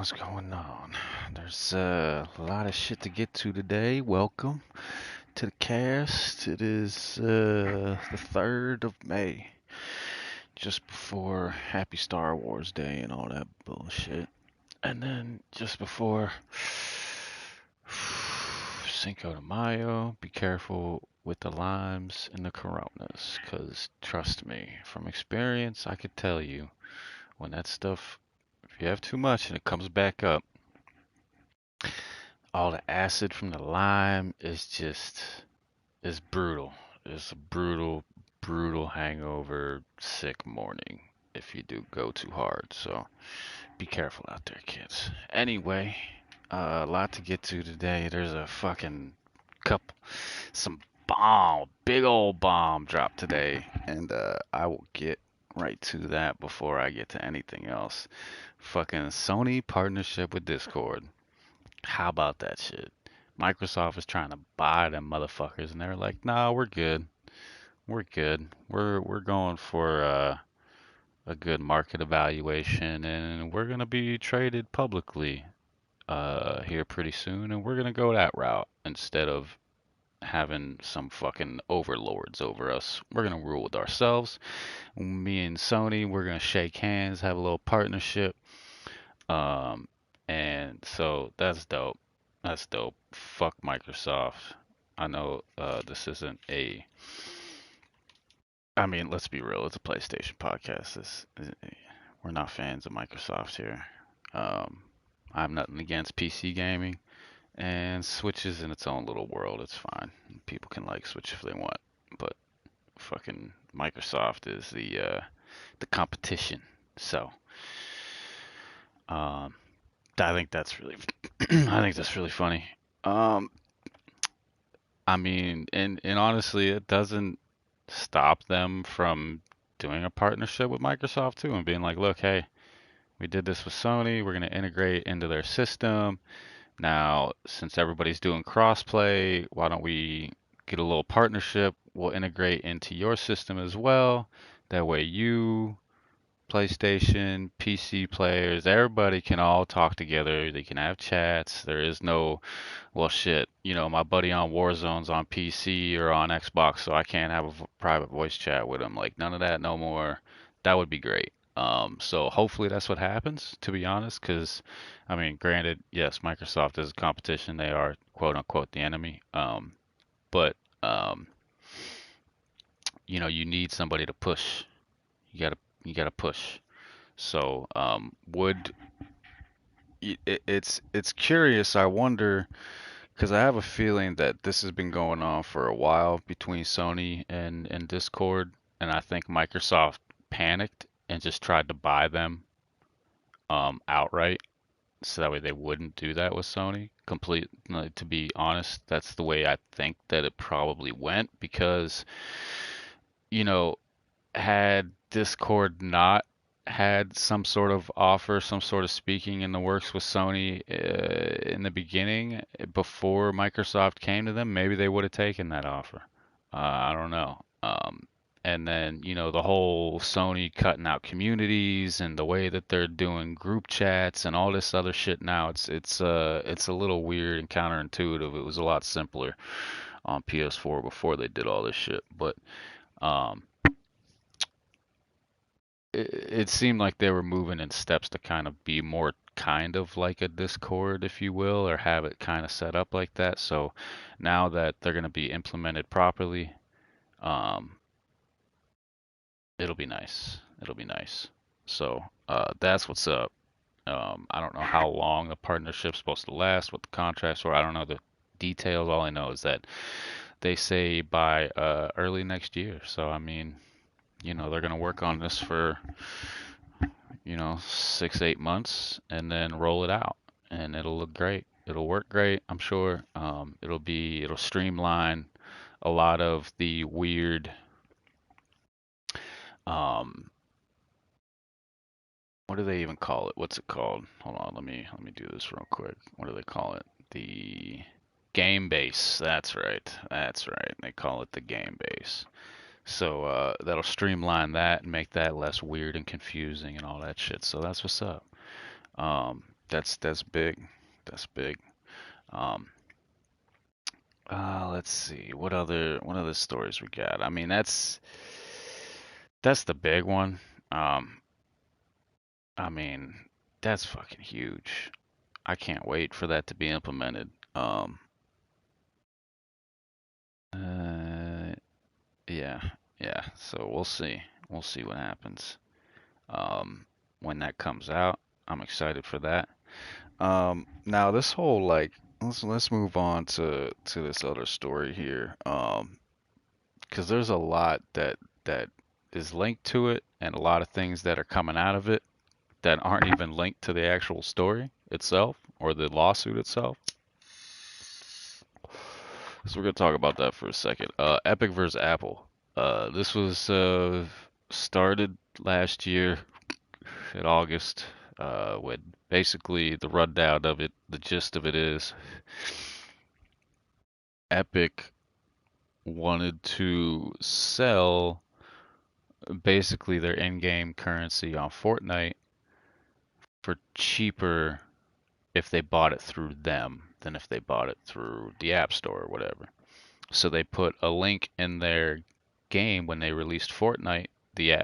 What's going on? There's a lot of shit to get to today. Welcome to the cast. It is the 3rd of May, just before Happy Star Wars Day and all that bullshit. And then just before Cinco de Mayo. Be careful with the limes and the coronas, because trust me, from experience, I could tell you when that stuff, if you have too much and it comes back up, all the acid from the lime is brutal. It's a brutal hangover, sick morning if you do go too hard. So be careful out there, kids. Anyway, a lot to get to today. There's a fucking couple, some big old bomb dropped today, and I will get right to that before I get to anything else. Fucking Sony partnership with Discord. How about that shit? Microsoft is trying to buy them motherfuckers, and they're like, "Nah, we're good. We're good. We're going for a good market evaluation, and we're gonna be traded publicly here pretty soon, and we're gonna go that route instead of having some fucking overlords over us. We're gonna rule with ourselves. Me and Sony, we're gonna shake hands, have a little partnership. And so that's dope. That's dope. Fuck Microsoft. I know this isn't a. I mean, let's be real. It's a PlayStation podcast. We're not fans of Microsoft here. Um, I have nothing against PC gaming, and Switch is in its own little world. It's fine. People can like Switch if they want, but fucking Microsoft is the competition. So, um, I think that's really, I think that's really funny. Um, I mean, and honestly, it doesn't stop them from doing a partnership with Microsoft too, and being like, look, hey, we did this with Sony. We're gonna integrate into their system. Now, since everybody's doing crossplay, why don't we get a little partnership? We'll integrate into your system as well. That way you, PlayStation, PC players, everybody can all talk together. They can have chats. There is no, well, shit, my buddy on Warzone's on PC or on Xbox, so I can't have a private voice chat with him. Like, none of that no more. That would be great. So hopefully that's what happens, to be honest, because, I mean, granted, yes, Microsoft is a competition. They are, quote unquote, the enemy. But, um, you need somebody to push. You gotta, you gotta push. So, would it's curious. I wonder because I have a feeling that this has been going on for a while between Sony and Discord, and I think Microsoft panicked and just tried to buy them outright, so that way they wouldn't do that with Sony. To be honest, that's the way I think that it probably went because, you know, had Discord not had some sort of offer, some sort of speaking in the works with Sony in the beginning, before Microsoft came to them, maybe they would have taken that offer. I don't know. And then, the whole Sony cutting out communities and the way that they're doing group chats and all this other shit now, it's a little weird and counterintuitive. It was a lot simpler on PS4 before they did all this shit, but um, it seemed like they were moving in steps to kind of be more kind of like a Discord, if you will, or have it kind of set up like that. So now that they're going to be implemented properly, um, it'll be nice. It'll be nice. So that's what's up. I don't know how long the partnership's supposed to last, what the contracts were. I don't know the details. All I know is that they say by early next year. So I mean, they're going to work on this for 6, 8 months and then roll it out, and it'll look great. It'll work great, I'm sure. It'll streamline a lot of the weird, um, what do they even call it? What's it called? Hold on, let me do this real quick. What do they call it? The game base. That's right. That's right. They call it the game base. So that'll streamline that and make that less weird and confusing and all that shit. So that's what's up. Um, That's big. That's big. Um, let's see. What other stories we got? I mean, that's the big one. Um, I mean, that's fucking huge. I can't wait for that to be implemented. Uh, yeah, yeah. So we'll see. We'll see what happens. Um, when that comes out, I'm excited for that. Now this whole like let's move on to this other story here. Because there's a lot that is linked to it, and a lot of things that are coming out of it that aren't even linked to the actual story itself or the lawsuit itself. So we're gonna talk about that for a second. Epic versus Apple. This was started last year in August. When basically the rundown of it, the gist of it is, Epic wanted to sell basically their in-game currency on Fortnite for cheaper if they bought it through them than if they bought it through the App Store or whatever. So they put a link in their game when they released Fortnite, the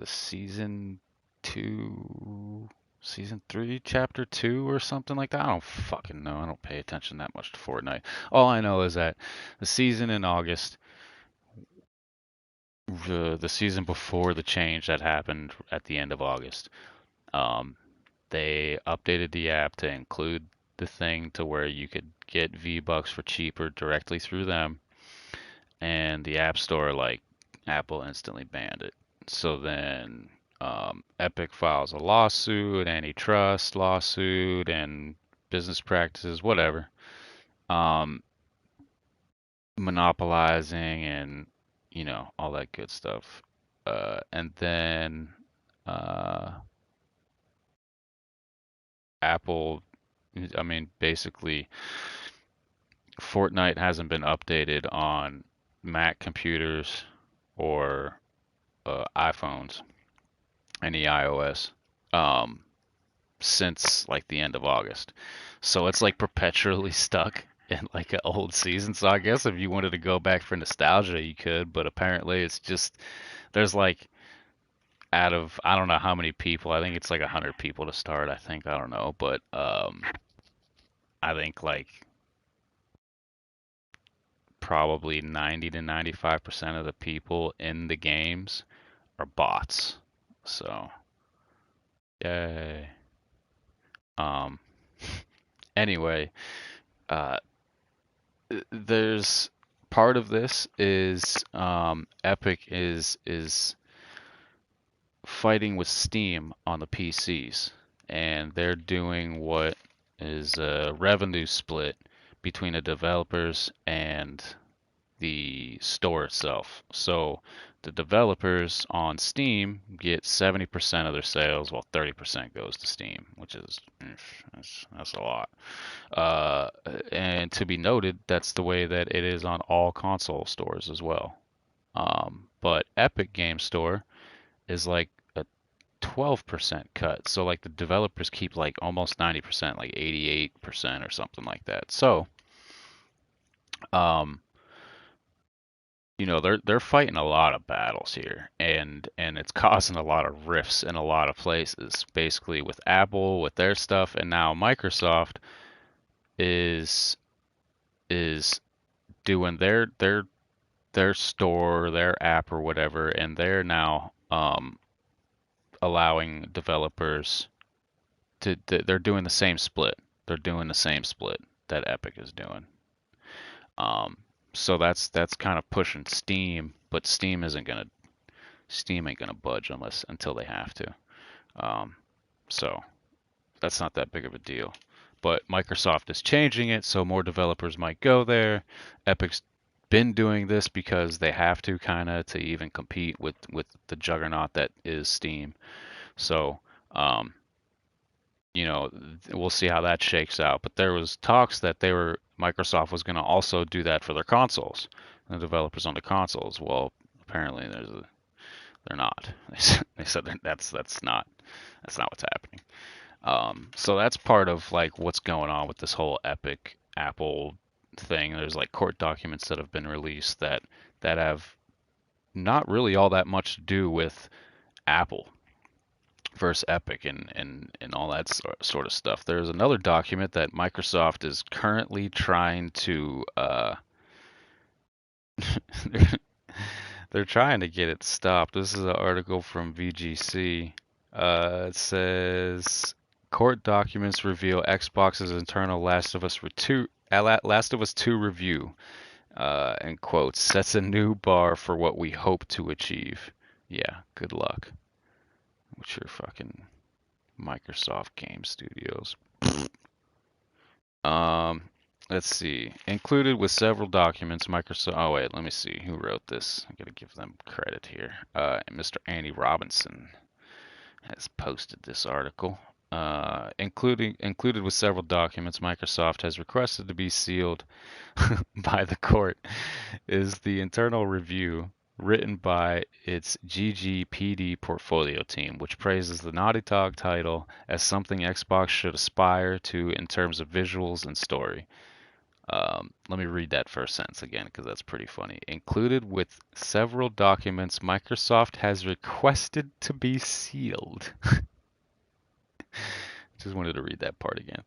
season two, season three, chapter two, or something like that. I don't fucking know. I don't pay attention that much to Fortnite. All I know is that the season in August, the season before the change that happened at the end of August, um, they updated the app to include the thing to where you could get V-Bucks for cheaper directly through them, and the App Store, like Apple, instantly banned it. So then Epic files a lawsuit, antitrust lawsuit, and business practices, whatever, um, monopolizing and all that good stuff. And then uh, Apple, I mean, basically, Fortnite hasn't been updated on Mac computers or iPhones, any iOS, um, since like the end of August. So it's like perpetually stuck in like an old season. So I guess if you wanted to go back for nostalgia, you could, but apparently it's just there's like out of I don't know how many people. I think it's like 100 people to start. I think I don't know, but I think like probably 90 to 95% of the people in the games are bots. So, yay. Um, anyway, uh, there's part of this is Epic is fighting with Steam on the PCs, and they're doing what is a revenue split between the developers and the store itself. So the developers on Steam get 70% of their sales, while 30% goes to Steam, which is that's a lot. Uh, and to be noted, that's the way that it is on all console stores as well. But Epic Game Store is like a 12% cut. So like the developers keep like almost 90%, like 88% or something like that. So, um, they're fighting a lot of battles here, and it's causing a lot of rifts in a lot of places, basically with Apple with their stuff, and now Microsoft is is doing their store, their app or whatever, and they're now allowing developers they're doing the same split. They're doing the same split that Epic is doing. Um, so that's kind of pushing Steam, but Steam ain't gonna budge until they have to. Um, so that's not that big of a deal. But Microsoft is changing it, so more developers might go there. Epic's been doing this because they have to kind of to even compete with the juggernaut that is Steam. So, um, we'll see how that shakes out. But there was talks that Microsoft was going to also do that for their consoles, the developers on the consoles. Well, apparently They're not. They said that's not what's happening. So that's part of like what's going on with this whole Epic Apple thing. There's like court documents that have been released that have not really all that much to do with Apple versus Epic and all that sort of stuff. There's another document that Microsoft is currently trying to they're trying to get it stopped. This is an article from VGC. It says court documents reveal Xbox's internal Last of Us 2 review, and quotes, sets a new bar for what we hope to achieve. Yeah, good luck with your fucking Microsoft Game Studios. Um, let's see. Included with several documents, Microsoft. Oh wait, let me see who wrote this. I gotta give them credit here. Mr. Andy Robinson has posted this article. Included with several documents Microsoft has requested to be sealed by the court is the internal review written by its GGPD portfolio team, which praises the Naughty Dog title as something Xbox should aspire to in terms of visuals and story. Let me read that first sentence again because that's pretty funny. Included with several documents Microsoft has requested to be sealed. Just wanted to read that part again.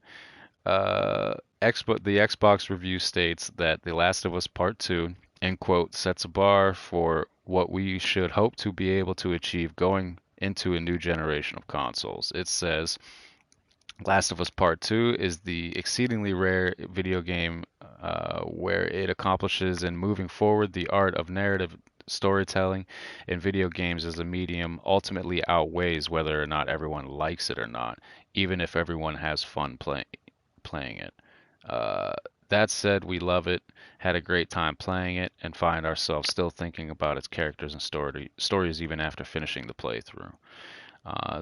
The Xbox review states that The Last of Us Part 2, end quote, sets a bar for what we should hope to be able to achieve going into a new generation of consoles. It says, Last of Us Part 2 is the exceedingly rare video game where it accomplishes in moving forward the art of narrative storytelling in video games as a medium ultimately outweighs whether or not everyone likes it or not, even if everyone has fun playing it. Uh, that said, we love it, had a great time playing it, and find ourselves still thinking about its characters and stories even after finishing the playthrough.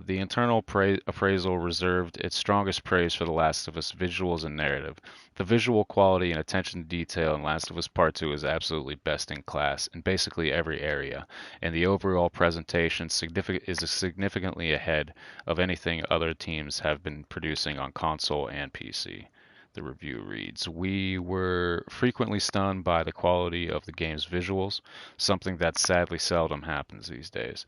The internal appraisal reserved its strongest praise for The Last of Us visuals and narrative. The visual quality and attention to detail in Last of Us Part 2 is absolutely best in class in basically every area, and the overall presentation is significantly ahead of anything other teams have been producing on console and PC. The review reads, we were frequently stunned by the quality of the game's visuals, something that sadly seldom happens these days.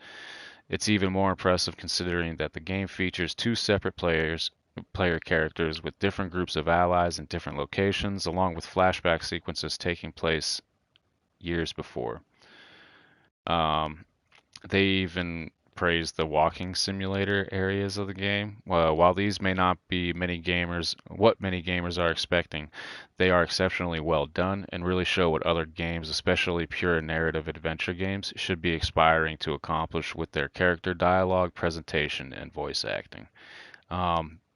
It's even more impressive considering that the game features two separate player characters with different groups of allies in different locations, along with flashback sequences taking place years before. Um, they even praised the walking simulator areas of the game. Well, while these may not be what many gamers are expecting, they are exceptionally well done and really show what other games, especially pure narrative adventure games, should be aspiring to accomplish with their character dialogue, presentation, and voice acting.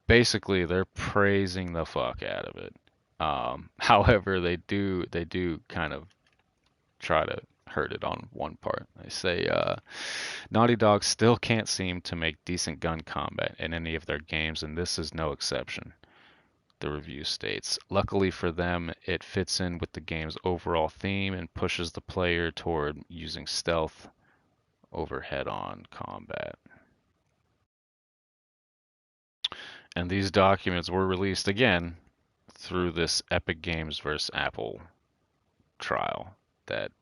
Basically, they're praising the fuck out of it. However, they do kind of try to hurt it on one part. They say Naughty Dog still can't seem to make decent gun combat in any of their games, and this is no exception. The review states, luckily for them, it fits in with the game's overall theme and pushes the player toward using stealth over head-on combat. And these documents were released again through this Epic Games versus Apple trial that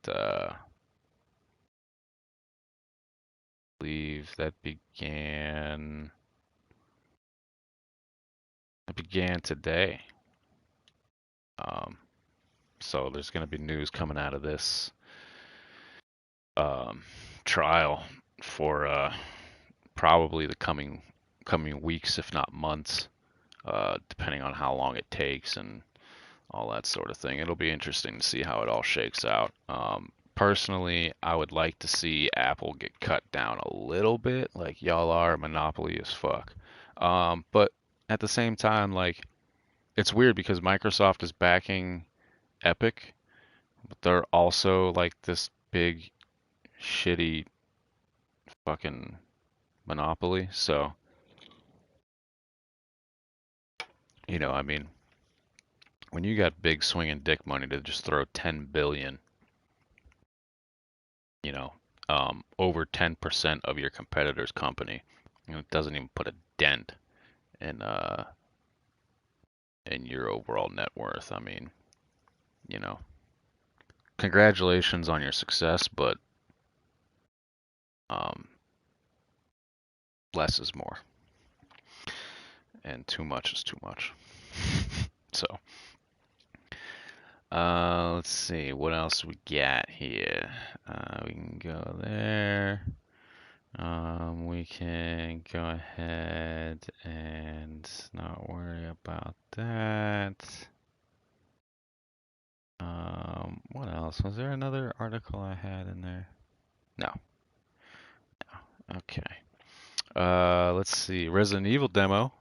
believe that began today. Um, so there's going to be news coming out of this trial for probably the coming weeks, if not months, depending on how long it takes and all that sort of thing. It'll be interesting to see how it all shakes out. Personally, I would like to see Apple get cut down a little bit. Like, y'all are a monopoly as fuck. But at the same time, like, it's weird because Microsoft is backing Epic, but they're also like this big, shitty fucking monopoly. So, I mean, when you got big swinging dick money to just throw 10 billion, you know, over 10% of your competitor's company. It doesn't even put a dent in in your overall net worth. I mean, you know, congratulations on your success, but um, less is more, and too much is too much. So, let's see what else we got here. We can go there. We can go ahead and not worry about that. What else? Was there another article I had in there? No. Okay. Let's see. Resident Evil demo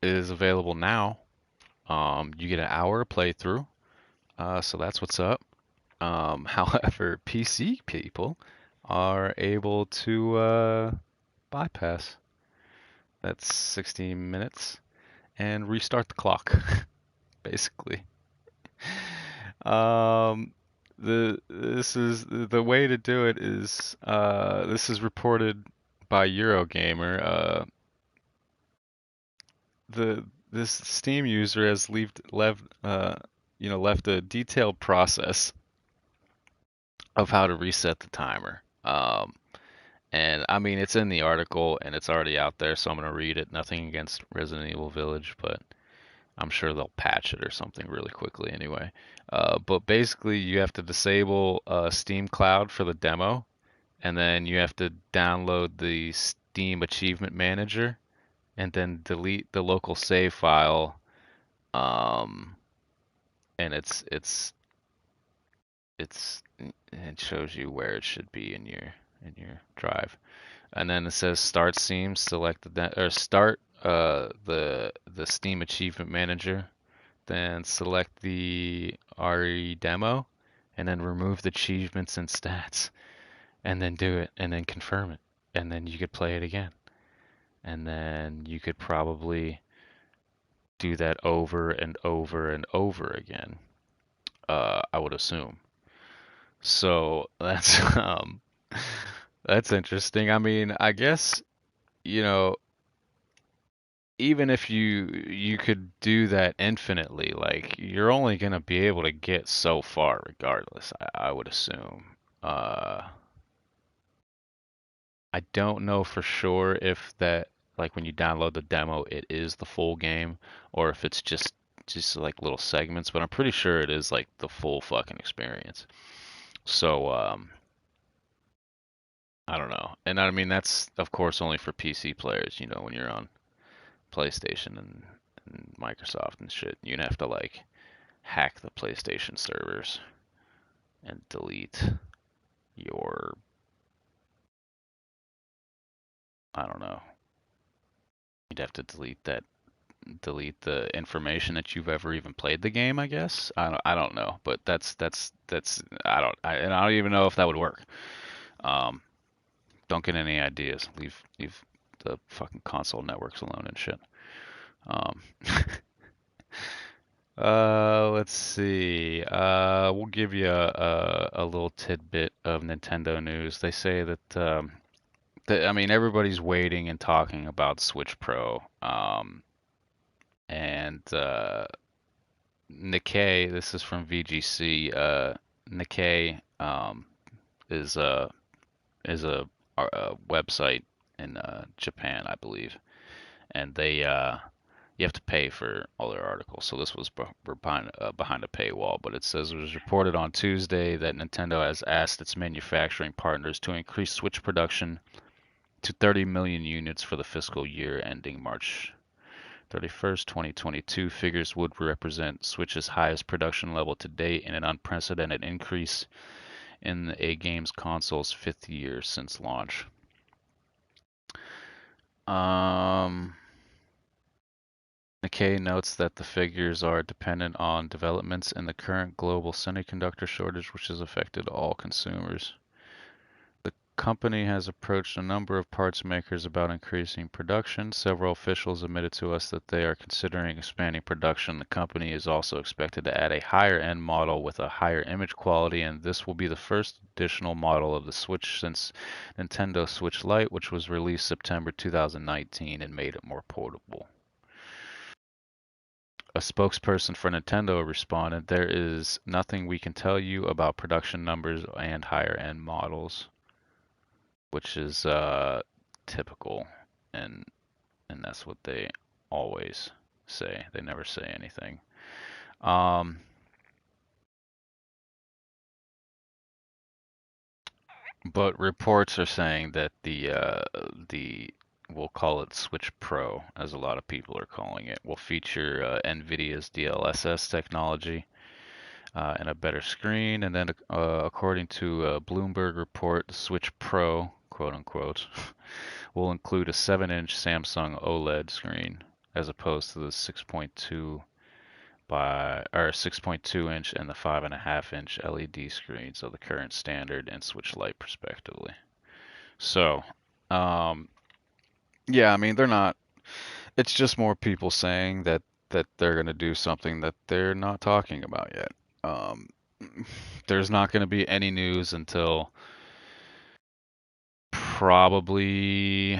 is available now. You get an hour playthrough. So that's what's up. However, PC people are able to bypass that 60 minutes and restart the clock, basically. Um, the way to do it is this is reported by Eurogamer. This Steam user has left a detailed process of how to reset the timer. And I mean it's in the article and it's already out there, so I'm gonna read it. Nothing against Resident Evil Village, but I'm sure they'll patch it or something really quickly anyway. But basically, you have to disable Steam Cloud for the demo, and then you have to download the Steam Achievement Manager, and then delete the local save file. Um, and it shows you where it should be in your drive. And then it says Start Steam, select or start the Steam Achievement Manager. Then select the RE demo, and then remove the achievements and stats, and then do it, and then confirm it, and then you could play it again, and then you could probably do that over and over and over again. I would assume. So that's that's interesting. I mean, I guess you know even if you could do that infinitely, like you're only gonna be able to get so far regardless, I would assume. Uh, I don't know for sure if that like when you download the demo, it is the full game or if it's just like little segments, but I'm pretty sure it is like the full fucking experience. So, I don't know. And I mean that's of course only for PC players, when you're on PlayStation and Microsoft and shit, you'd have to like hack the PlayStation servers and delete your, I don't know. You'd have to delete the information that you've ever even played the game, I guess. I don't know, but that's and I don't even know if that would work. Um, don't get any ideas. Leave the fucking console networks alone and shit. Um, let's see. We'll give you a little tidbit of Nintendo news. They say that I mean, everybody's waiting and talking about Switch Pro. And Nikkei, this is from VGC. Nikkei is a a website in Japan, I believe, and they you have to pay for all their articles. So this was behind a paywall, but it says it was reported on Tuesday that Nintendo has asked its manufacturing partners to increase Switch production to 30 million units for the fiscal year ending March 31st, 2022. Figures would represent Switch's highest production level to date and an unprecedented increase in a game's console's fifth year since launch. Um, Nikkei notes that the figures are dependent on developments in the current global semiconductor shortage, which has affected all consumers. The company has approached a number of parts makers about increasing production. Several officials admitted to us that they are considering expanding production. The company is also expected to add a higher end model with a higher image quality, and this will be the first additional model of the Switch since Nintendo Switch Lite, which was released September 2019 and made it more portable. A spokesperson for Nintendo responded, "There is nothing we can tell you about production numbers and higher end models," which is typical, and that's what they always say. They never say anything. Um, but reports are saying that the we'll call it Switch Pro, as a lot of people are calling it, will feature NVIDIA's DLSS technology and a better screen. And then, according to a Bloomberg report, the Switch Pro, quote unquote, will include a 7-inch Samsung OLED screen as opposed to the 6.2 inch and the 5.5 inch LED screens of the current standard and Switch Lite, respectively. So, um, yeah, I mean they're not. It's just more people saying that they're gonna do something that they're not talking about yet. Um, there's not gonna be any news until probably,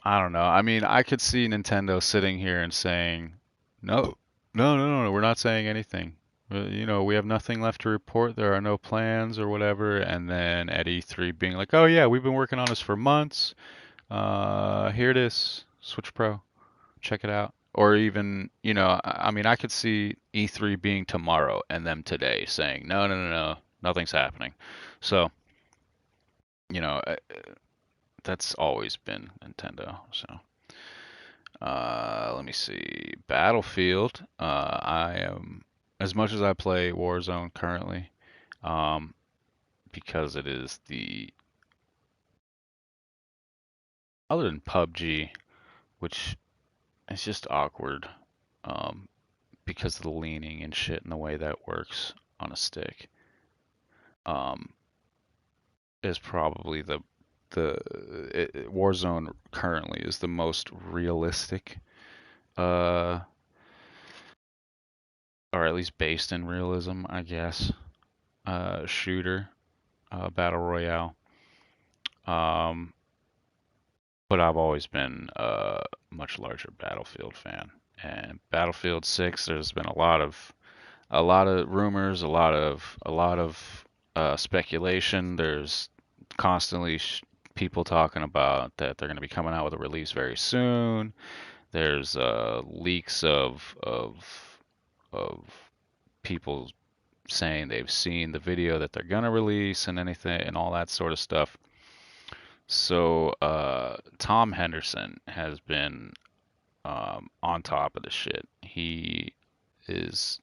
I don't know. I mean, I could see Nintendo sitting here and saying, "No, no, we're not saying anything. We have nothing left to report. There are no plans or whatever." And then at E3 being like, "Oh yeah, we've been working on this for months. Here it is, Switch Pro. Check it out." Or even, I mean, I could see E3 being tomorrow and them today saying, "No, no, nothing's happening." So, you know, uh, that's always been Nintendo. So. Let me see. Battlefield. I am, as much as I play Warzone currently, um, because it is other than PUBG, which is just awkward, um, because of the leaning and shit and the way that works on a stick, um, is probably Warzone currently is the most realistic, uh, or at least based in realism, I guess, shooter, battle royale. Um, but I've always been a much larger Battlefield fan. And Battlefield 6, there's been a lot of rumors, a lot of speculation. There's constantly people talking about that they're going to be coming out with a release very soon. There's leaks of people saying they've seen the video that they're going to release and anything and all that sort of stuff. So, Tom Henderson has been on top of the shit. He is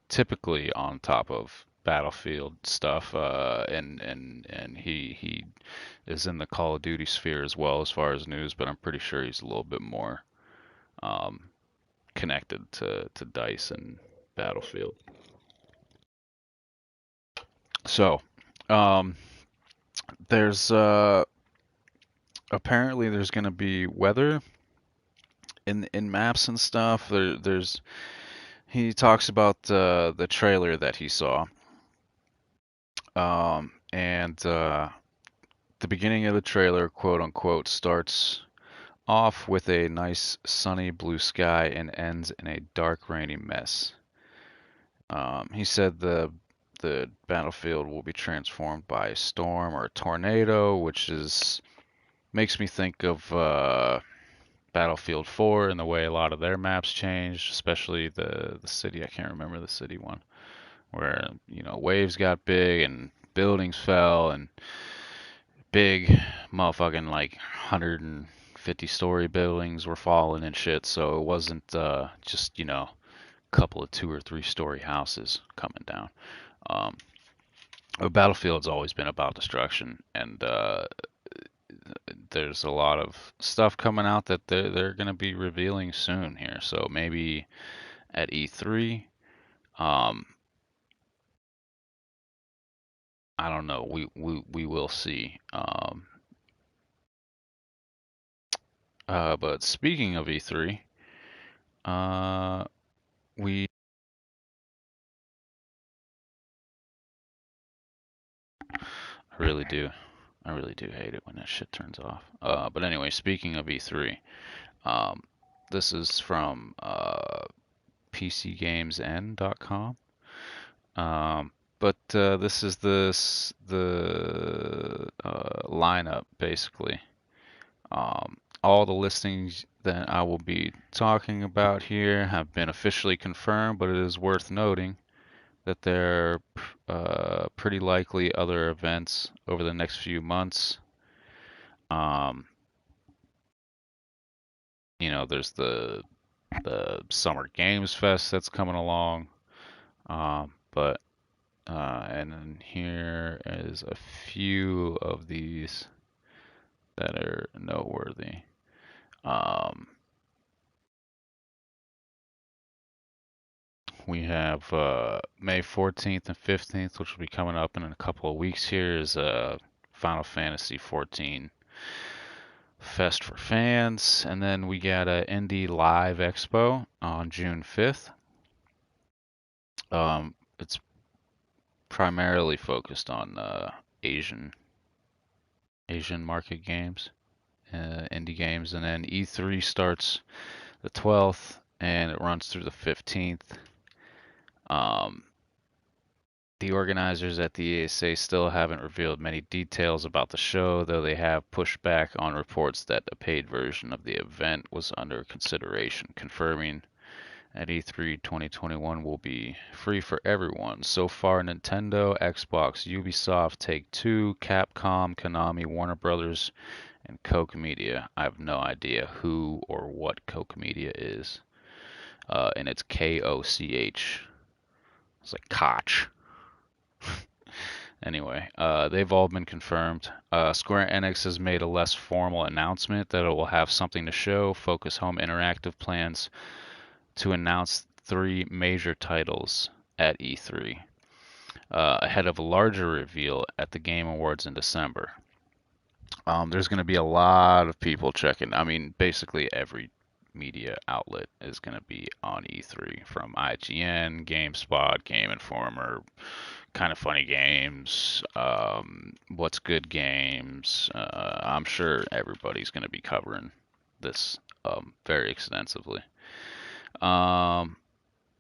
typically on top of Battlefield stuff, and he is in the Call of Duty sphere as well as far as news. But I'm pretty sure he's a little bit more um, connected to Dice and Battlefield. So, um, there's apparently there's going to be weather in maps and stuff. There's he talks about the trailer that he saw, and the beginning of the trailer, quote unquote, starts off with a nice sunny blue sky and ends in a dark rainy mess. He said the battlefield will be transformed by a storm or a tornado, which is makes me think of Battlefield 4 and the way a lot of their maps changed, especially the city. I can't remember the city one, where waves got big and buildings fell and big motherfucking like 150-story buildings were falling and shit. So it wasn't just couple of 2 or 3 story houses coming down. Um, but Battlefield's always been about destruction, and there's a lot of stuff coming out that they're going to be revealing soon here. So maybe at E3. Um, I don't know. We will see. But speaking of E3, uh, we I really do. I really do hate it when that shit turns off. But anyway, speaking of E3, um, this is from PCGamesN.com. But this is the lineup basically. All the listings that I will be talking about here have been officially confirmed, but it is worth noting that there are pretty likely other events over the next few months. Um, there's the Summer Games Fest that's coming along. But and then here is a few of these that are noteworthy. Um, we have May 14th and 15th, which will be coming up in a couple of weeks here, is Final Fantasy 14 Fest for fans. And then we got a Indie Live Expo on June 5th. It's primarily focused on Asian market games, indie games, and then E3 starts the 12th and it runs through the 15th. Um, the organizers at the ESA still haven't revealed many details about the show, though they have pushed back on reports that a paid version of the event was under consideration, confirming at E3 2021 will be free for everyone. So far, Nintendo, Xbox, Ubisoft, Take-Two, Capcom, Konami, Warner Brothers, and Koch Media. I have no idea who or what Koch Media is. And it's Koch. It's like Koch. Anyway, they've all been confirmed. Square Enix has made a less formal announcement that it will have something to show. Focus Home Interactive plans to announce 3 major titles at E3, ahead of a larger reveal at the Game Awards in December. There's going to be a lot of people checking. I mean, basically every media outlet is going to be on E3, from IGN, GameSpot, Game Informer, Kind of Funny Games, What's Good Games. I'm sure everybody's going to be covering this very extensively. Um,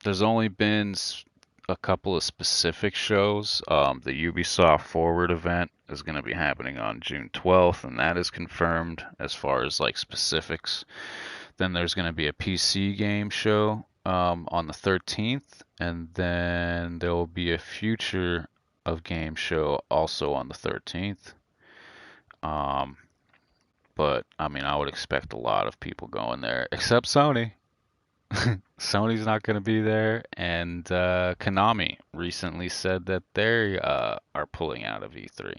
there's only been a couple of specific shows. The Ubisoft Forward event is going to be happening on June 12th, and that is confirmed as far as like specifics. Then there's going to be a PC game show on the 13th, and then there will be a Future of Game show also on the 13th. Um, but I mean, I would expect a lot of people going there, except Sony. Sony's not going to be there, and Konami recently said that they are pulling out of E3.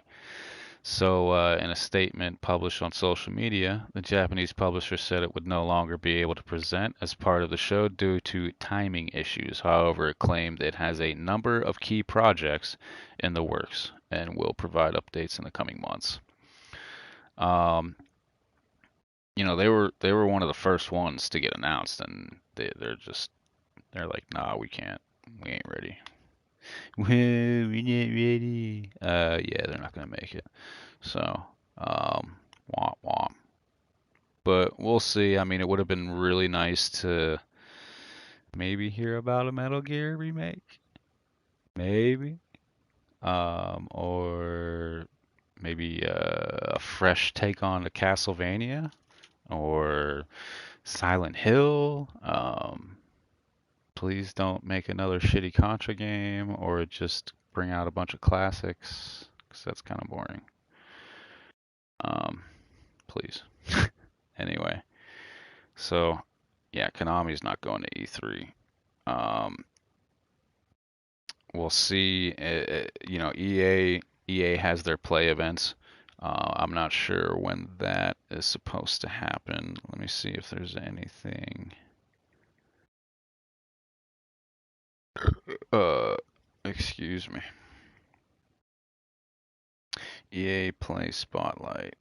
So, in a statement published on social media, the Japanese publisher said it would no longer be able to present as part of the show due to timing issues. However, it claimed it has a number of key projects in the works and will provide updates in the coming months. Um, they were one of the first ones to get announced, and they're like, nah, we can't, we ain't ready. We're not ready. Yeah, they're not gonna make it. So, womp womp. But we'll see. I mean, it would have been really nice to maybe hear about a Metal Gear remake. Maybe. Or maybe a fresh take on the Castlevania or Silent Hill. Please don't make another shitty Contra game or just bring out a bunch of classics, because that's kind of boring. Um, please. Anyway, so yeah, Konami's not going to E3. Um, we'll see. EA has their play events. I'm not sure when that is supposed to happen. Let me see if there's anything. Uh, excuse me. EA Play Spotlight.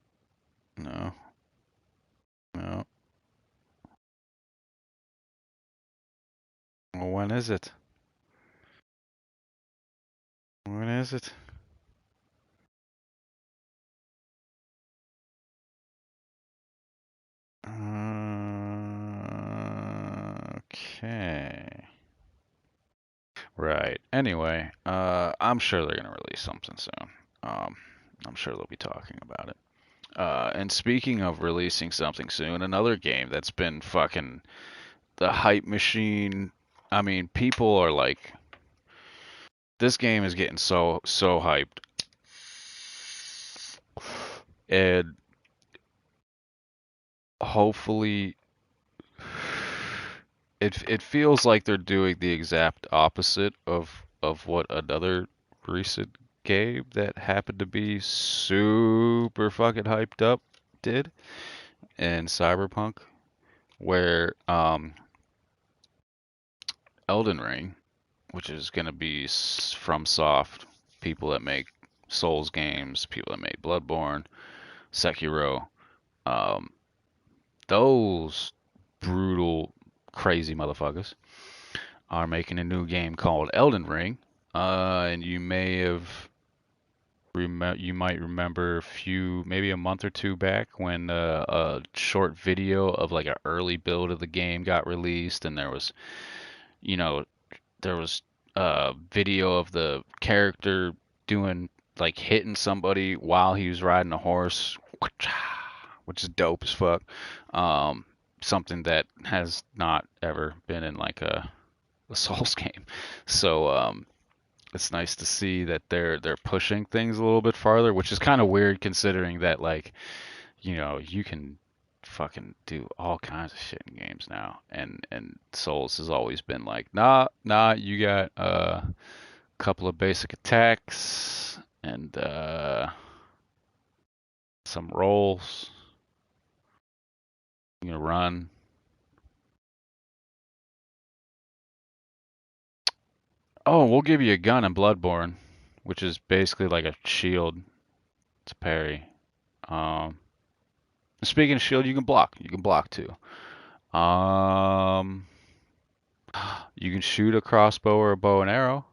No, no. Well, when is it? When is it? Okay. Right. Anyway, I'm sure they're gonna release something soon. Um, I'm sure they'll be talking about it. And speaking of releasing something soon, another game that's been fucking the hype machine. I mean, people are like, this game is getting so hyped, and hopefully, it feels like they're doing the exact opposite of what another recent game that happened to be super fucking hyped up did in Cyberpunk, where Elden Ring, which is gonna be from Soft, people that make Souls games, people that made Bloodborne, Sekiro, um, those brutal, crazy motherfuckers are making a new game called Elden Ring. And you might remember a few, maybe a month or two back when a short video of like an early build of the game got released, and you know, there was a video of the character doing like hitting somebody while he was riding a horse, which is dope as fuck. Um, Something that has not ever been in like a Souls game. So it's nice to see that they're pushing things a little bit farther, which is kind of weird considering that like, you can fucking do all kinds of shit in games now, and Souls has always been like, nah, you got a couple of basic attacks and some rolls. You can run. Oh, we'll give you a gun in Bloodborne, which is basically like a shield to parry. Um, Speaking of shield, you can block. You can block too. Um, you can shoot a crossbow or a bow and arrow,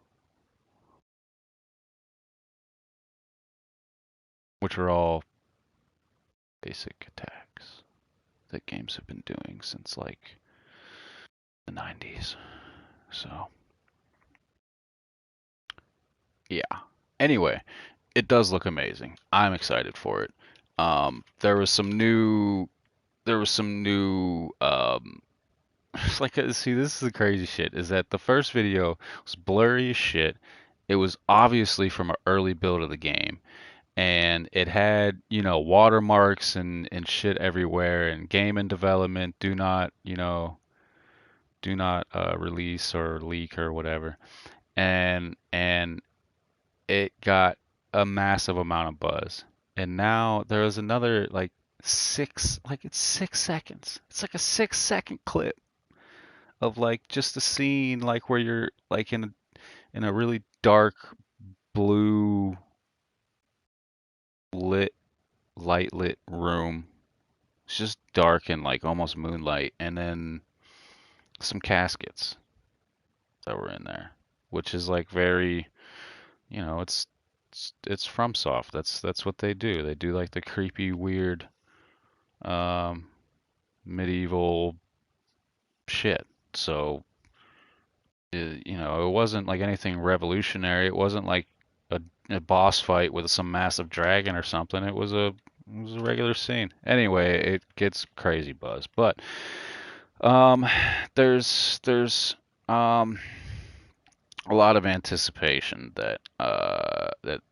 which are all basic attacks that games have been doing since like the 90s. So, yeah. Anyway, it does look amazing. I'm excited for it. There was some new like see, this is the crazy shit is that the first video was blurry as shit. It was obviously from an early build of the game, and it had, watermarks and shit everywhere, and game in development, do not release or leak or whatever. And it got a massive amount of buzz. And now there's another it's 6 seconds. It's like a 6 second clip of like just a scene like where you're like in a really dark blue lit light lit room. It's just dark and like almost moonlight, and then some caskets that were in there, which is like very, it's from Soft. That's what they do. They do like the creepy, weird, um, medieval shit. So, it wasn't like anything revolutionary. It wasn't like a boss fight with some massive dragon or something. It was a regular scene. Anyway, it gets crazy buzz, but um, there's um a lot of anticipation that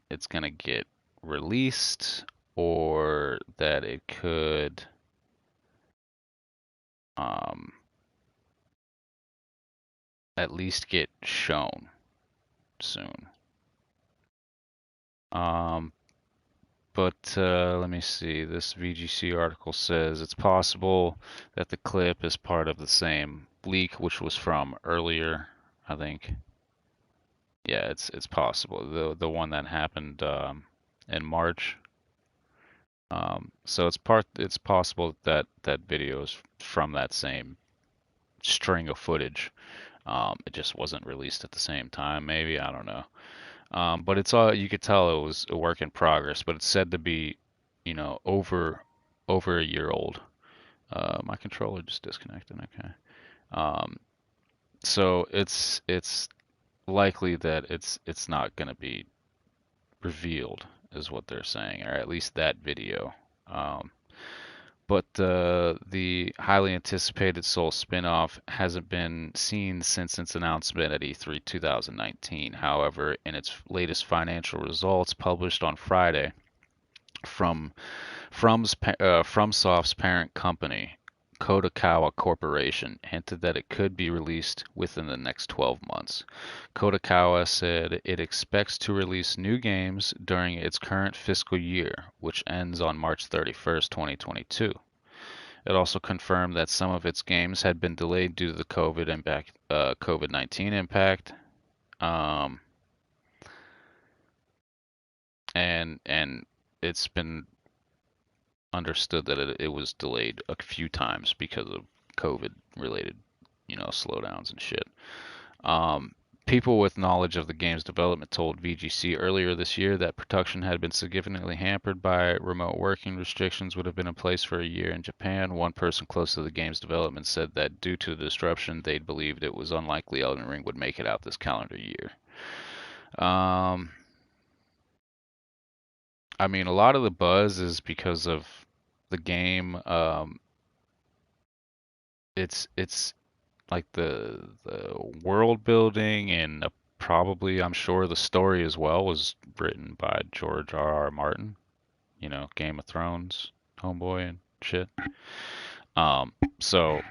it's gonna get released, or that it could um at least get shown soon. Um, but let me see. This VGC article says it's possible that the clip is part of the same leak, which was from earlier, I think. Yeah, it's possible. The one that happened in March. So it's possible that that video is from that same string of footage. It just wasn't released at the same time, maybe, I don't know. But it's all you could tell it was a work in progress, but it's said to be, over a year old. My controller just disconnected. Okay. Um, so it's likely that it's not going to be revealed, is what they're saying, or at least that video. Um, but the highly anticipated Soul spin-off hasn't been seen since its announcement at E3 2019. However, in its latest financial results published on Friday from FromSoft's parent company, Kodakawa Corporation, hinted that it could be released within the next 12 months. Kodakawa said it expects to release new games during its current fiscal year, which ends on March 31st, 2022. It also confirmed that some of its games had been delayed due to the COVID-19 impact, um, and it's been understood that it was delayed a few times because of COVID related, slowdowns and shit. Um, People with knowledge of the game's development told VGC earlier this year that production had been significantly hampered by remote working restrictions would have been in place for a year in Japan. One person close to the game's development said that due to the disruption, they'd believed it was unlikely Elden Ring would make it out this calendar year. Um, I mean, a lot of the buzz is because of the game. It's like the world building and probably I'm sure the story as well was written by George R.R. Martin, Game of Thrones homeboy and shit. So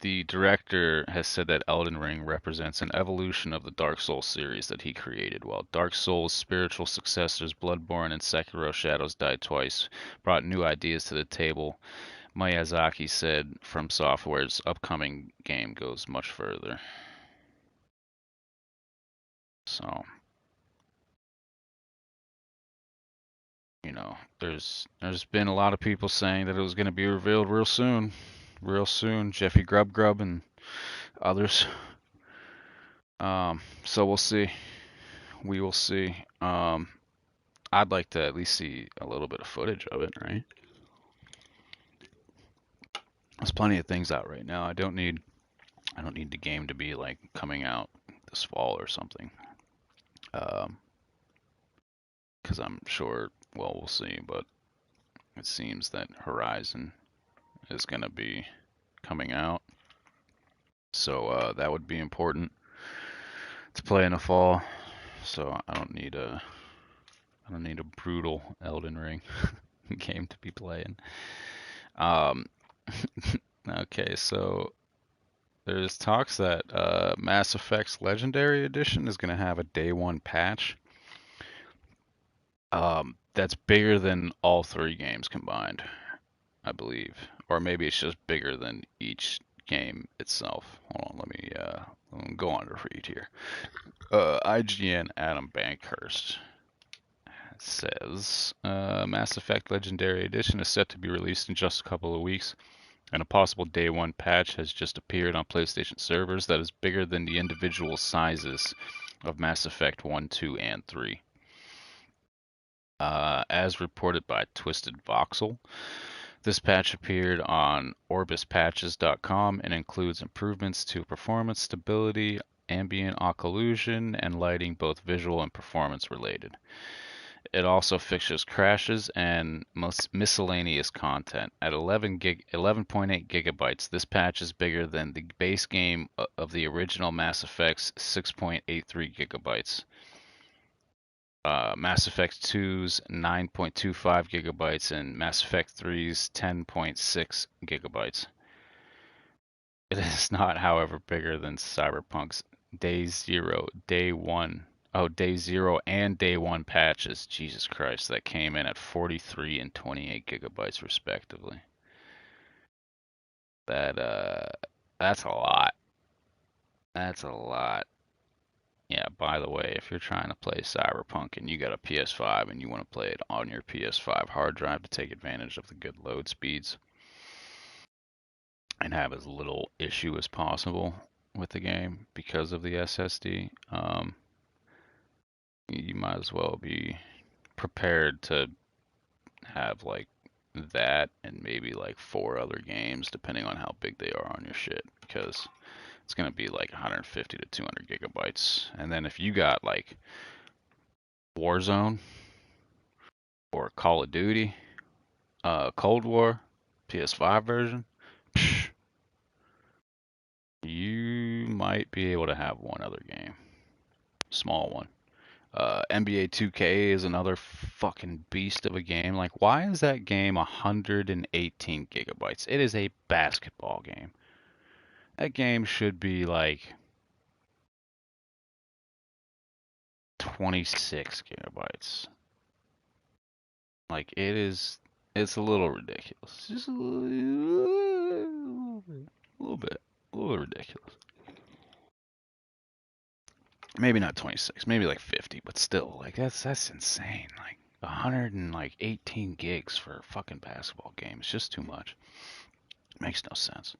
the director has said that Elden Ring represents an evolution of the Dark Souls series that he created. While Dark Souls' spiritual successors Bloodborne and Sekiro Shadows Die Twice brought new ideas to the table, Miyazaki said From Software's upcoming game goes much further. So, there's been a lot of people saying that it was going to be revealed real soon. Real soon. Jeffy Grubb Grubb and others. So we'll see. We will see. I'd like to at least see a little bit of footage of it, right? There's plenty of things out right now. I don't need the game to be like coming out this fall or something. Um, because I'm sure, well, we'll see, but it seems that Horizon is going to be coming out. So that would be important to play in the fall. So I don't need a brutal Elden Ring game to be playing. Um, okay, so there's talks that Mass Effect's Legendary Edition is going to have a day one patch. That's bigger than all three games combined, I believe, or maybe it's just bigger than each game itself. Hold on, let me go on to read here. IGN Adam Bankhurst says Mass Effect Legendary Edition is set to be released in just a couple of weeks, and a possible day one patch has just appeared on PlayStation servers that is bigger than the individual sizes of Mass Effect 1, 2, and 3. As reported by Twisted Voxel, this patch appeared on orbuspatches.com and includes improvements to performance, stability, ambient occlusion, and lighting, both visual and performance related. It also fixes crashes and miscellaneous content. At 11.8 gigabytes, this patch is bigger than the base game of the original Mass Effect's 6.83 gigabytes. Mass Effect 2's 9.25 gigabytes and Mass Effect 3's 10.6 gigabytes. It is not, however, bigger than Cyberpunk's Day Zero, Day Zero and Day One patches. Jesus Christ, that came in at 43 and 28 gigabytes respectively. That's a lot. That's a lot. Yeah, by the way, if you're trying to play Cyberpunk and you got a PS5 and you want to play it on your PS5 hard drive to take advantage of the good load speeds and have as little issue as possible with the game because of the SSD, you might as well be prepared to have like that and maybe like four other games depending on how big they are on your shit because it's going to be like 150 to 200 gigabytes. And then if you got like Warzone or Call of Duty, Cold War, PS5 version, psh, you might be able to have one other game, small one. NBA 2K is another fucking beast of a game. Like, why is that game 118 gigabytes? It is a basketball game. That game should be like 26 gigabytes. Like, it's a little ridiculous. Just a little ridiculous. Maybe not 26, maybe like 50, but still, like that's insane. Like 118 gigs for a fucking basketball game. It's just too much. Makes no sense.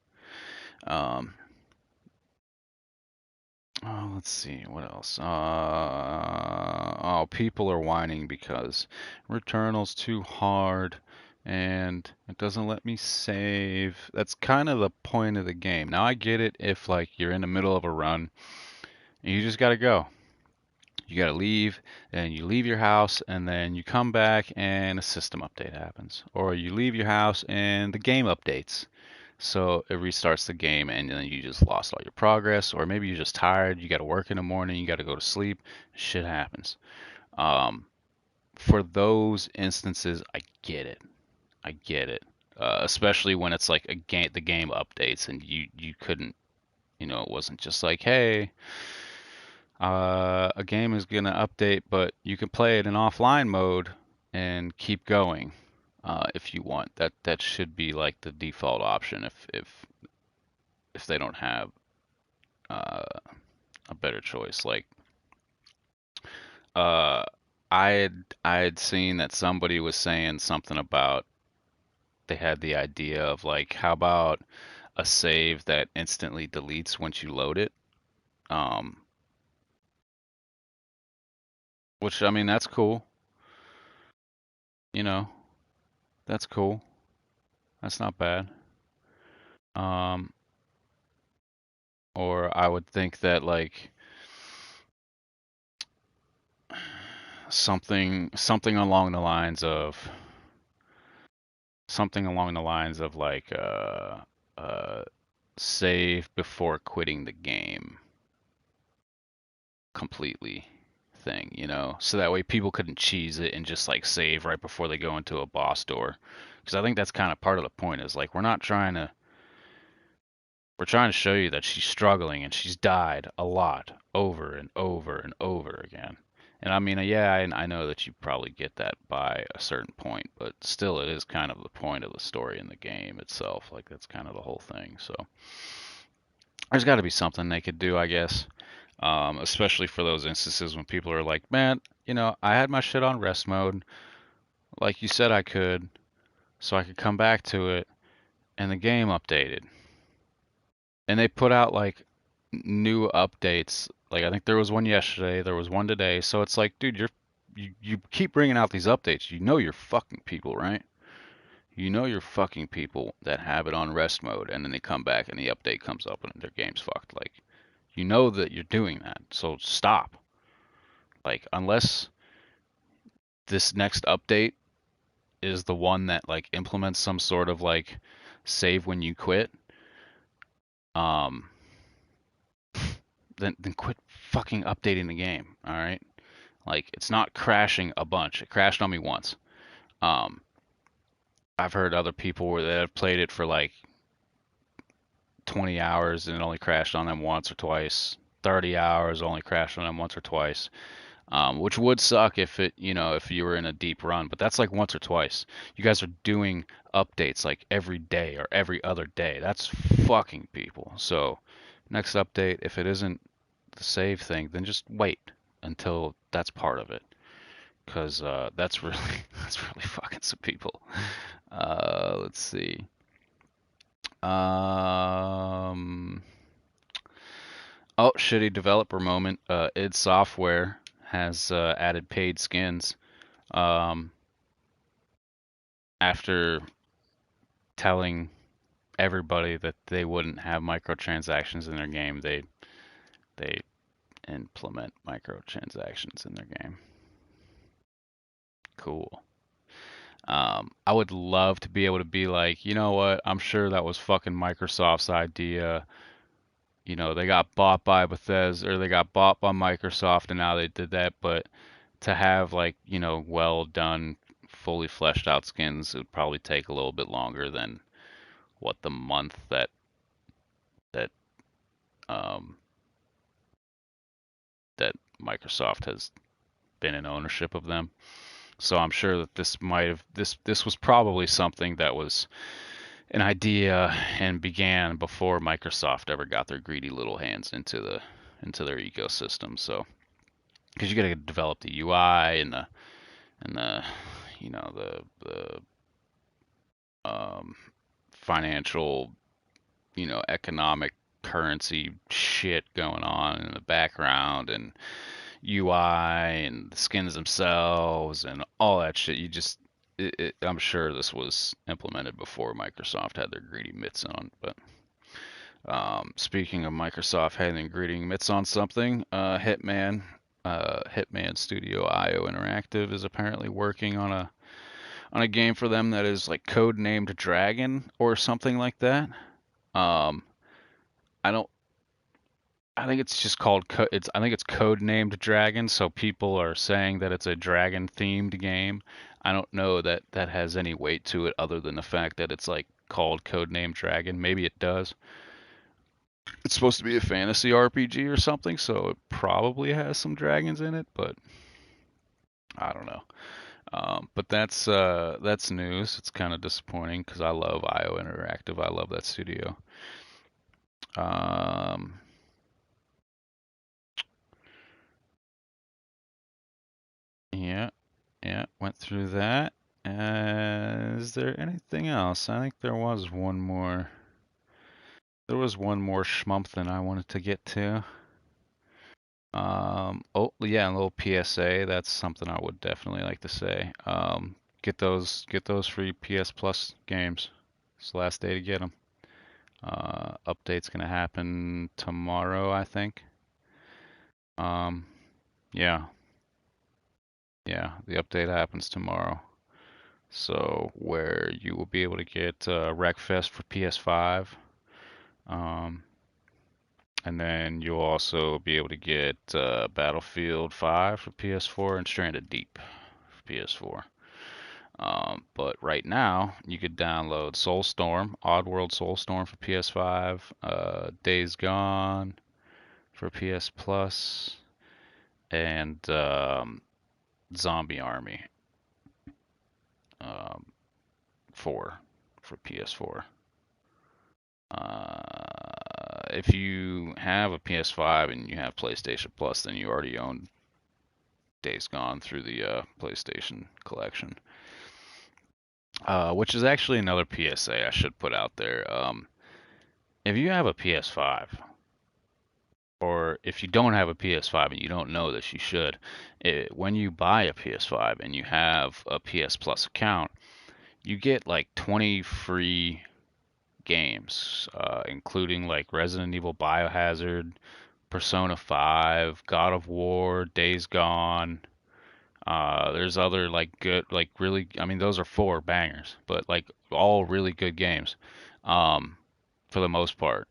Um, oh, let's see what else. Oh, people are whining because Returnal's too hard and it doesn't let me save. That's kind of the point of the game. Now I get it if like you're in the middle of a run and you just gotta go. You got to leave, and you leave your house, and then you come back, and a system update happens. Or you leave your house, and the game updates. So it restarts the game, and then you just lost all your progress. Or maybe you're just tired, you got to work in the morning, you got to go to sleep. Shit happens. Um, for those instances, I get it. I get it. Especially when it's like the game updates, and you couldn't, it wasn't just like, hey, a game is going to update, but you can play it in offline mode and keep going if you want. That should be like the default option if they don't have uh, a better choice. Like uh, I had seen that somebody was saying something about they had the idea of like how about a save that instantly deletes once you load it. Um, which I mean that's cool. You know, that's cool. That's not bad. Um, or I would think that like something along the lines of like uh save before quitting the game completely thing. So that way people couldn't cheese it and just like save right before they go into a boss door. Because I think that's kind of part of the point is like we're trying to show you that she's struggling and she's died a lot over and over and over again. And I mean, yeah, I know that you probably get that by a certain point, but still, it is kind of the point of the story in the game itself. Like, that's kind of the whole thing. So, there's got to be something they could do, I guess. Especially for those instances when people are like, man, I had my shit on rest mode, like you said I could, so I could come back to it, and the game updated. And they put out like new updates. Like I think there was one yesterday, there was one today. So it's like, dude, you keep bringing out these updates. You know you're fucking people, right? You know you're fucking people that have it on rest mode, and then they come back and the update comes up and their game's fucked. Like you know that you're doing that, so stop. Like unless this next update is the one that like implements some sort of like save when you quit, um, then quit fucking updating the game. All right. Like it's not crashing a bunch. It crashed on me once. Um, I've heard other people that have played it for like 20 hours and it only crashed on them once or twice. 30 hours only crashed on them once or twice. Which would suck if you were in a deep run, but that's like once or twice. You guys are doing updates like every day or every other day. That's fucking people. So next update, if it isn't the save thing, then just wait until that's part of it, because that's really that's really fucking some people. Let's see. Um, oh, shitty developer moment. id Software has added paid skins. Um, after telling everybody that they wouldn't have microtransactions in their game, they implement microtransactions in their game. Cool. I would love to be able to be like, you know what? I'm sure that was fucking Microsoft's idea. You know, they got bought by Bethesda, or they got bought by Microsoft, and now they did that. But to have like, well done, fully fleshed out skins, it would probably take a little bit longer than what the month that um that Microsoft has been in ownership of them. So I'm sure that this was probably something that was an idea and began before Microsoft ever got their greedy little hands into their ecosystem. So because you got to develop the UI and the the financial, economic currency shit going on in the background, and UI and the skins themselves and all that shit. I'm sure this was implemented before Microsoft had their greedy mitts on. But speaking of Microsoft having greedy mitts on something, Hitman Studio IO Interactive is apparently working on a game for them that is like code named Dragon or something like that. Um, I don't. I think it's just called. I think it's code named Dragon, so people are saying that it's a dragon themed game. I don't know that that has any weight to it other than the fact that it's like called code named Dragon. Maybe it does. It's supposed to be a fantasy RPG or something, so it probably has some dragons in it, but I don't know. But that's news. It's kind of disappointing because I love IO Interactive. I love that studio. Um, yeah, yeah, went through that. Is there anything else? I think there was one more. There was one more schmumph I wanted to get to. Oh yeah, a little PSA. That's something I would definitely like to say. Get those free PS Plus games. It's the last day to get them. Update's gonna happen tomorrow, I think. Um, yeah, yeah, the update happens tomorrow. So where you will be able to get Wreckfest for PS5, um, and then you'll also be able to get Battlefield 5 for PS4 and Stranded Deep for PS4. But right now, you could download Soulstorm, Oddworld Soulstorm for PS5, Days Gone for PS Plus, and Zombie Army um, 4 for PS4. If you have a PS5 and you have PlayStation Plus, then you already own Days Gone through the PlayStation collection. Which is actually another PSA I should put out there. If you have a PS5, or if you don't have a PS5 and you don't know this, you should. When you buy a PS5 and you have a PS Plus account, you get like 20 free games, including like Resident Evil Biohazard, Persona 5, God of War, Days Gone. There's other like good, like really, I mean, those are four bangers, but like all really good games, um, for the most part.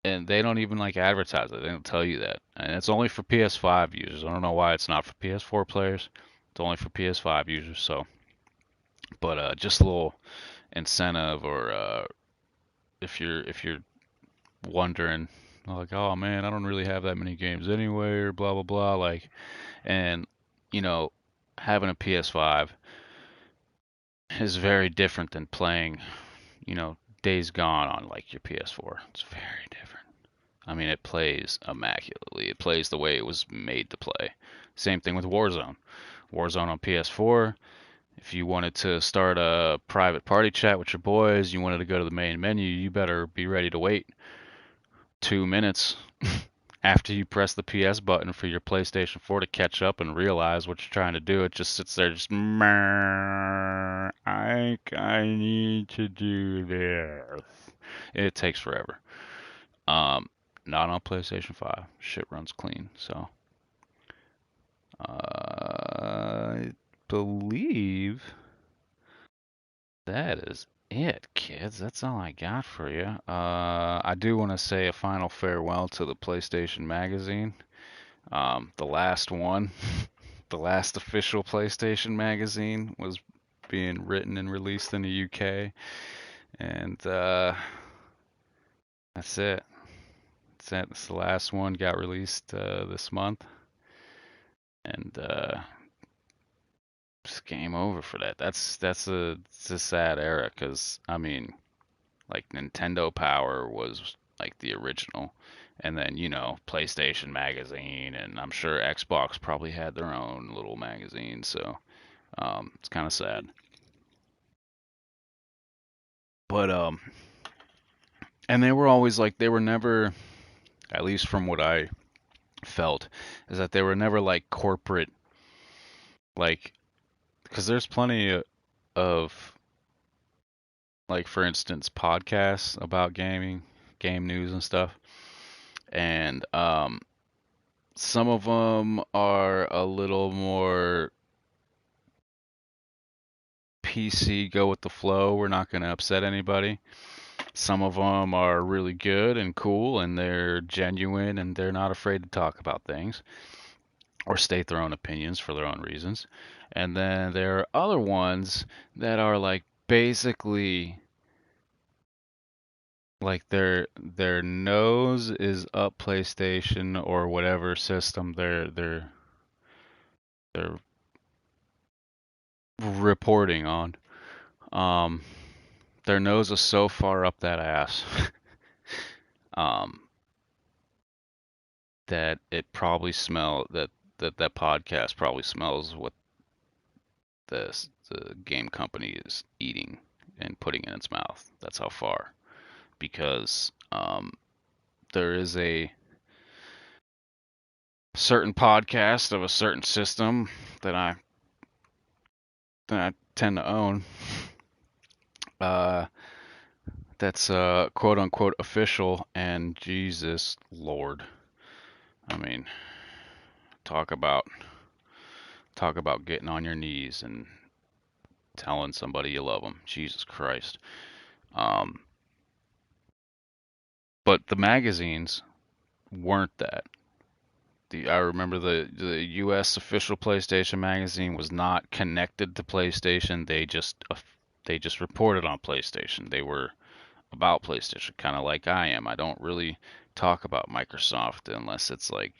And they don't even like advertise it. They don't tell you that. And it's only for PS5 users. I don't know why it's not for PS4 players. It's only for PS5 users. So, but just a little incentive, or if you're wondering, like, oh man, I don't really have that many games anyway, or blah blah blah, like, and you know, having a PS5 is very different than playing, Days Gone on like your PS4. It's very different. I mean, it plays immaculately. It plays the way it was made to play. Same thing with Warzone. Warzone on PS4. If you wanted to start a private party chat with your boys, you wanted to go to the main menu, you better be ready to wait 2 minutes after you press the PS button for your PlayStation 4 to catch up and realize what you're trying to do. It just sits there, just I need to do this. It takes forever. Um, Not on PlayStation 5. Shit runs clean. So I believe that is it, kids. That's all I got for you. I do want to say a final farewell to the PlayStation Magazine. The last one, the last official PlayStation Magazine was being written and released in the UK, and that's it. That's it. It's the last one. Got released this month, and it's game over for that. It's a sad era because I mean, like Nintendo Power was like the original, and then PlayStation Magazine, and I'm sure Xbox probably had their own little magazine. So it's kind of sad. But and they were always like they were never, at least from what I felt, is that they were never like corporate, like because there's plenty of like for instance podcasts about gaming, game news and stuff, and some of them are a little more PC, go with the flow. We're not going to upset anybody. Some of them are really good and cool, and they're genuine, and they're not afraid to talk about things or state their own opinions for their own reasons. And then there are other ones that are like basically like their nose is up PlayStation or whatever system they're reporting on. Um, their nose is so far up that ass um, that it probably that podcast probably smells what the game company is eating and putting in its mouth. That's how far. Because there is a certain podcast of a certain system that I tend to own. Uh, that's quote unquote official, and Jesus Lord, I mean, talk about getting on your knees and telling somebody you love them. Jesus Christ. Um, but the magazines weren't that. I remember the U.S. official PlayStation magazine was not connected to PlayStation. They just reported on PlayStation. They were about PlayStation, kind of like I am. I don't really talk about Microsoft unless it's like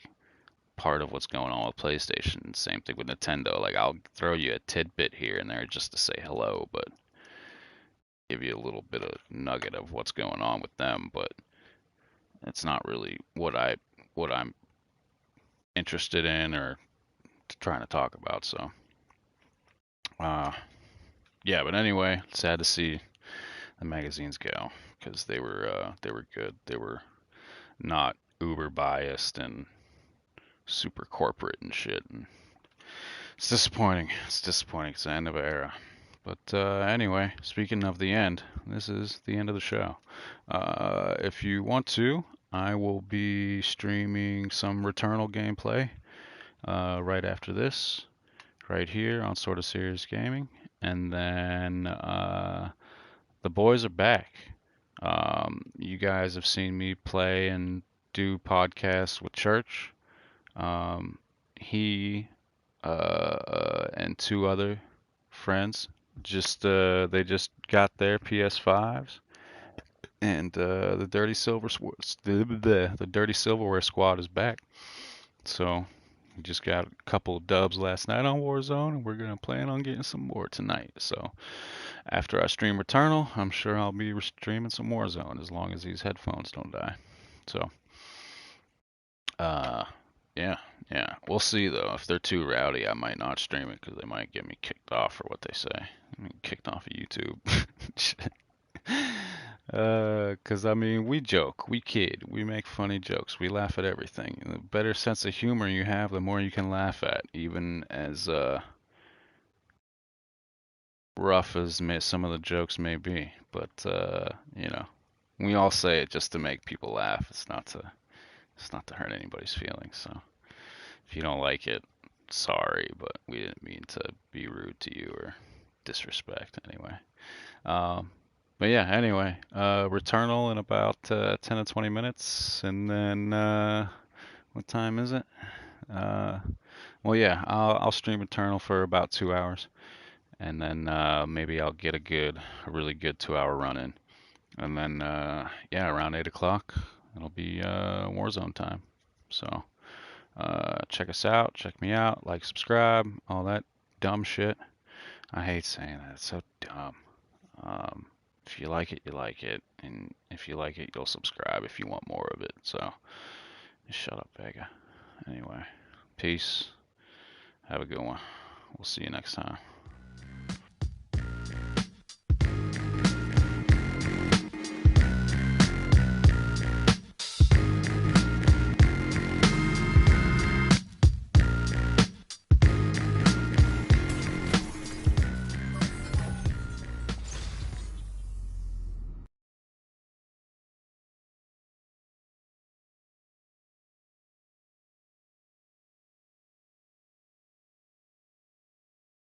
part of what's going on with PlayStation. Same thing with Nintendo. Like I'll throw you a tidbit here and there just to say hello, but give you a little bit of nugget of what's going on with them. But it's not really what I'm interested in or trying to talk about. So, uh, yeah. But anyway, sad to see the magazines go because they were good. They were not uber biased and super corporate and shit. And it's disappointing. It's disappointing. It's the end of an era. But anyway, speaking of the end, this is the end of the show. If you want to, I will be streaming some Returnal gameplay right after this, right here on Sort of Serious Gaming. And then the boys are back. You guys have seen me play and do podcasts with Church. He and two other friends they just got their PS5s, and the Dirty Silverware squad is back. So we just got a couple of dubs last night on Warzone, and we're gonna plan on getting some more tonight. So after I stream Returnal, I'm sure I'll be streaming some Warzone as long as these headphones don't die. So Yeah, yeah. We'll see though. If they're too rowdy, I might not stream it because they might get me kicked off for what they say. I mean, kicked off of YouTube. Cause I mean, we joke, we kid, we make funny jokes, we laugh at everything. The better sense of humor you have, the more you can laugh at, even as rough as some of the jokes may be. But you know, we all say it just to make people laugh. It's not to hurt anybody's feelings. So if you don't like it, sorry, but we didn't mean to be rude to you or disrespect anyway. Um, but yeah, anyway, Returnal in about 10 to 20 minutes, and then what time is it? Uh, well, yeah, I'll stream Returnal for about 2 hours, and then maybe I'll get a really good 2 hour run in, and then yeah, around 8 o'clock it'll be Warzone time. So check us out, check me out, like, subscribe, all that dumb shit. I hate saying that; it's so dumb. Um, if you like it, you like it, and if you like it, you'll subscribe if you want more of it. So, just shut up, Vega. Anyway, peace. Have a good one. We'll see you next time.